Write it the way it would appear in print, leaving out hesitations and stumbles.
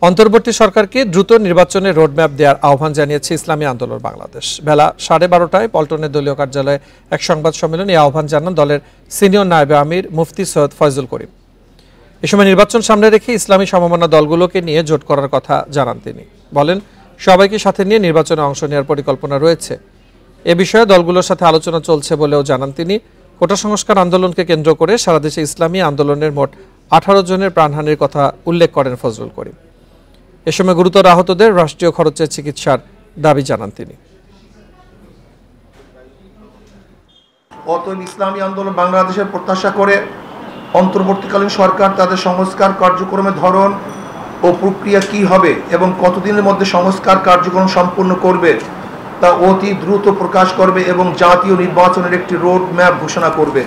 অন্তর্বর্তী সরকারকে দ্রুত নির্বাচনের রোডম্যাপ দেওয়ার আহ্বান জানিয়েছে ইসলামী আন্দোলন বাংলাদেশ। বেলা 12:30টায় পল্টনের দলীয় কার্যালয়ে এক সংবাদ সম্মেলনে এই আহ্বান জানান দলের সিনিয়র নায়েবে আমির মুফতি সৈয়দ ফয়জুল করিম। এ সময় নির্বাচন সামনে রেখে ইসলামী সমমনা দলগুলোকে নিয়ে জোট করার কথা জানান তিনি। বলেন, সবাইকে সাথে নিয়ে নির্বাচনে অংশ নেওয়ার পরিকল্পনা রয়েছে। এ বিষয়ে দলগুলোর সাথে আলোচনা চলছে বলেও জানান তিনি। কোটা সংস্কার আন্দোলনকে কেন্দ্র করে সারা দেশে ইসলামী আন্দোলনের মোট 18 জনের প্রাণহানির কথা উল্লেখ করেন ফজলুল করিম। এ সময় গুরুতর আহতদের রাষ্ট্রীয় খরচে চিকিৎসার দাবি জানান তিনি। অতএব ইসলামী আন্দোলন বাংলাদেশের প্রত্যাশা করে অন্তর্বর্তীকালীন সরকার তাদের সংস্কার কার্যক্রমের ধরন ও প্রক্রিয়া কি হবে এবং কতদিনের মধ্যে সংস্কার কার্যক্রম সম্পূর্ণ করবে তা অতি দ্রুত প্রকাশ করবে এবং জাতীয় নির্বাচনের একটি রোড ম্যাপ ঘোষণা করবে।